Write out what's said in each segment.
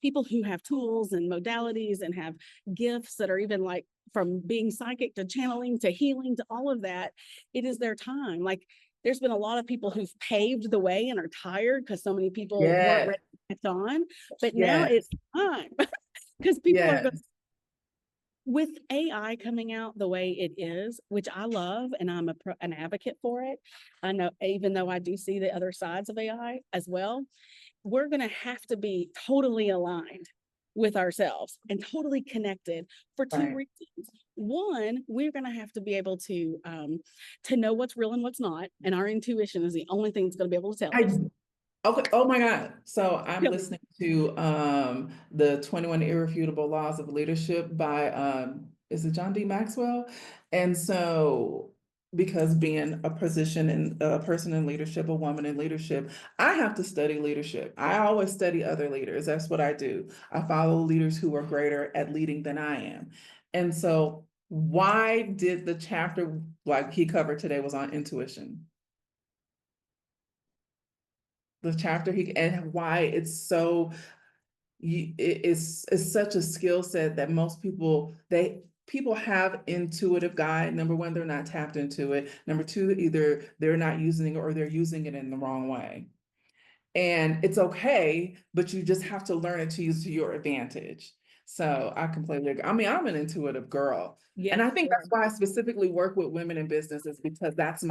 people who have tools and modalities and have gifts that are even like from being psychic to channeling to healing to all of that, it is their time. Like there's been a lot of people who've paved the way and are tired because so many people weren't ready to catch on, but now it's time because people are going. With AI coming out the way it is, which I love, and I'm an advocate for it. I know, even though I do see the other sides of AI as well, we're going to have to be totally aligned with ourselves and totally connected for two reasons. One, we're going to have to be able to know what's real and what's not, and our intuition is the only thing that's going to be able to tell us. Okay. Oh my God. So I'm listening to the 21 Irrefutable Laws of Leadership by is it John D. Maxwell? And so because being a person in leadership, a woman in leadership, I have to study leadership. I always study other leaders. That's what I do. I follow leaders who are greater at leading than I am. And so why did the chapter like he covered today was on intuition? The chapter and why it's so it's such a skill set that most people have intuitive guide. Number one, they're not tapped into it. Number two, either they're not using it or they're using it in the wrong way. And it's okay, but you just have to learn it to use to your advantage. So I completely agree. I mean, I'm an intuitive girl. And I think that's why I specifically work with women in businesses, because that's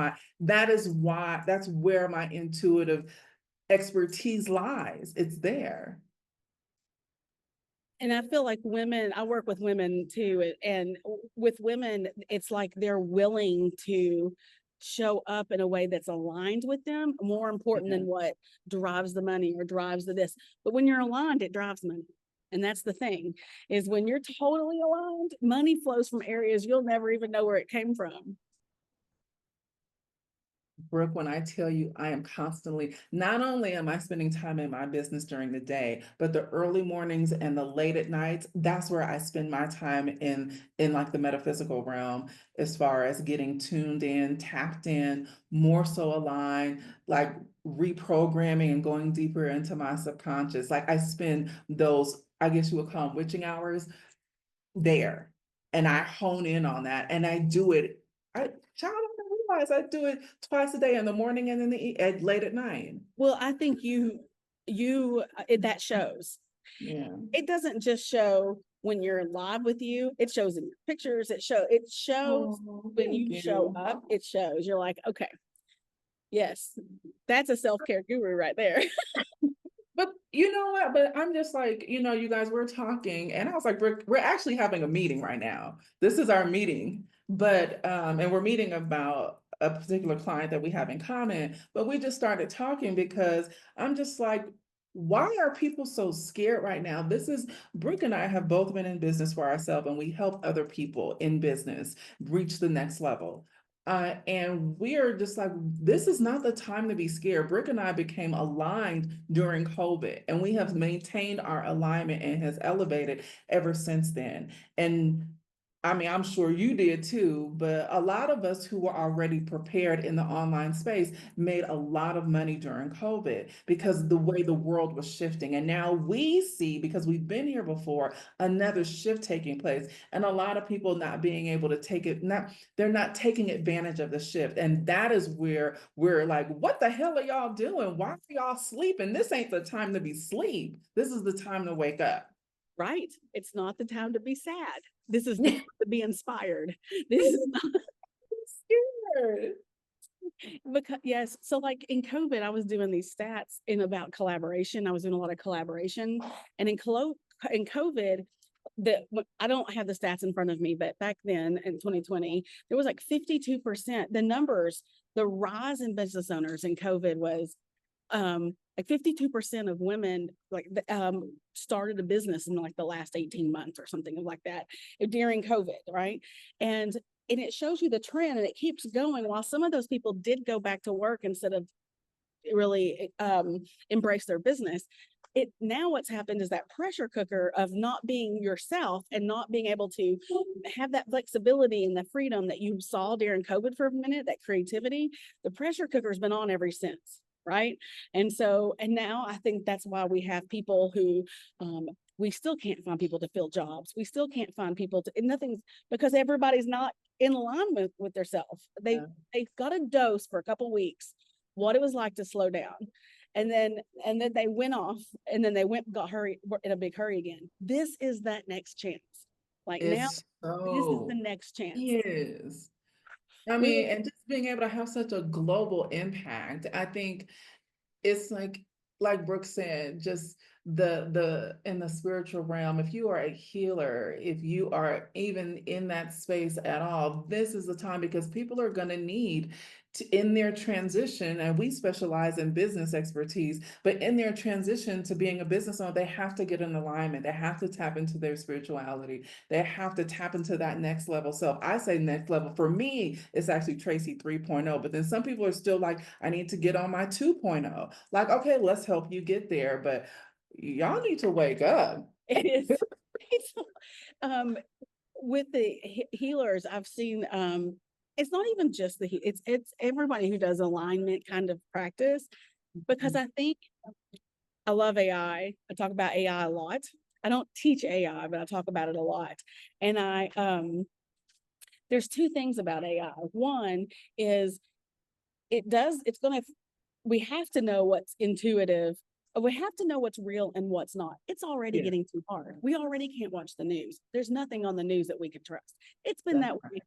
where my intuitive expertise lies. It's there. And I feel like women, I work with women too, and with women, it's like they're willing to show up in a way that's aligned with them, more important than what drives the money or drives the this. But when you're aligned, it drives money. And that's the thing, is when you're totally aligned, money flows from areas you'll never even know where it came from. Brooke, when I tell you I am constantly, not only am I spending time in my business during the day, but the early mornings and the late at nights, that's where I spend my time in like the metaphysical realm, as far as getting tuned in, tapped in, more so aligned, like reprogramming and going deeper into my subconscious. Like I spend those, I guess you would call them witching hours there. And I hone in on that and I do it. Child, I don't realize I do it twice a day, in the morning and late at night. Well, I think that shows. Yeah. It doesn't just show when you're live with you, it shows in your pictures. It shows when you show up, it shows. You're like, okay, yes, that's a self-care guru right there. But you know what? But I'm just like, you guys were talking, and I was like, we're actually having a meeting right now. This is our meeting, but and we're meeting about a particular client that we have in common. But we just started talking because I'm just like, why are people so scared right now? Brooke and I have both been in business for ourselves, and we help other people in business reach the next level. And we are just like, this is not the time to be scared. Brooke and I became aligned during COVID, and we have maintained our alignment and has elevated ever since then. And I mean, I'm sure you did too, but a lot of us who were already prepared in the online space made a lot of money during COVID because the way the world was shifting. And now we see, because we've been here before, another shift taking place, and a lot of people not being able to they're not taking advantage of the shift. And that is where we're like, what the hell are y'all doing? Why are y'all sleeping? This ain't the time to be sleep. This is the time to wake up. Right. It's not the time to be sad. This is the time to be inspired. This is not scared. Because yes, so like in COVID, I was doing these stats about collaboration. I was doing a lot of collaboration, and in COVID, I don't have the stats in front of me, but back then in 2020, there was like 52%. The rise in business owners in COVID was like 52% of women started a business in like the last 18 months or something like that during COVID, right? And it shows you the trend, and it keeps going. While some of those people did go back to work instead of really embrace their business, now what's happened is that pressure cooker of not being yourself and not being able to have that flexibility and the freedom that you saw during COVID for a minute, that creativity, the pressure cooker has been on ever since. Right. And now I think that's why we have people who we still can't find people to fill jobs. We still can't find people to, and nothing's because everybody's not in alignment with themselves. Yeah. They got a dose for a couple weeks what it was like to slow down. And then they went off and then they got hurry in a big hurry again. This is that next chance. Like now, It's this is the so next chance. is. I We mean, and just being able to have such a global impact, I think it's like Brooke said, just the in the spiritual realm, if you are a healer, if you are even in that space at all, this is the time because people are going to need to, in their transition, and we specialize in business expertise, but in their transition to being a business owner, they have to get in alignment. They have to tap into their spirituality. They have to tap into that next level. So if I say next level, for me, it's actually Tracie 3.0, but then some people are still like, I need to get on my 2.0. Like, okay, let's help you get there, but y'all need to wake up. it is it's, with the healers I've seen it's not even just it's everybody who does alignment kind of practice because I think I love AI. I talk about AI a lot. I don't teach AI, but I talk about it a lot. And there's two things about AI. One is it's going to, we have to know what's intuitive. We have to know what's real and what's not. It's already Yeah, getting too hard. We already can't watch the news. There's nothing on the news that we can trust. It's been that's that right. way.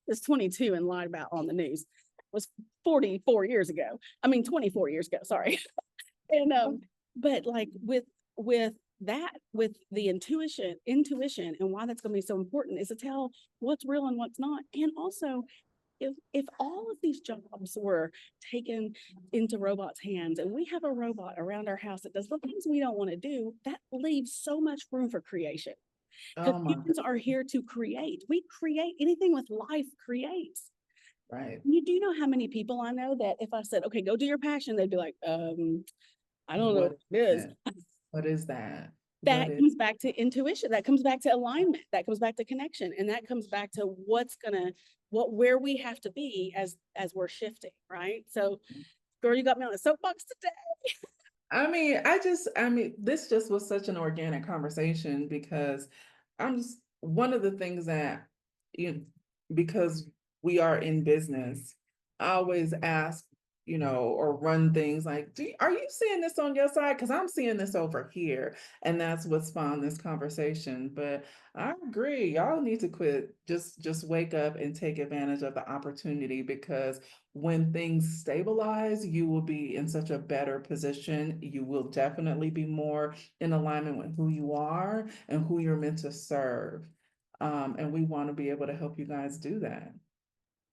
It's 22 and lied about on the news. It was 44 years ago. I mean, 24 years ago. Sorry. And but like with that, with the intuition and why that's going to be so important is to tell what's real and what's not. And also if all of these jobs were taken into robots' hands and we have a robot around our house that does the things we don't want to do, that leaves so much room for creation. Because Oh my God, humans are here to create. We create anything with life creates. right. You do know how many people I know that if I said, okay, go do your passion, they'd be like, I don't know What what is it is. that? What is that? What That is comes back to intuition. That comes back to alignment. That comes back to connection. And that comes back to where we have to be as we're shifting, right? So, girl, you got me on the soapbox today. I mean, this just was such an organic conversation because I'm just one of the things that, you because we are in business, I always ask, or run things like, are you seeing this on your side? Because I'm seeing this over here. And that's what spawned this conversation. But I agree, y'all need to quit. Just wake up and take advantage of the opportunity because when things stabilize, you will be in such a better position. You will definitely be more in alignment with who you are and who you're meant to serve. And we want to be able to help you guys do that.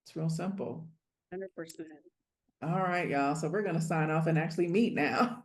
It's real simple. 100%. All right, y'all. So we're going to sign off and actually meet now.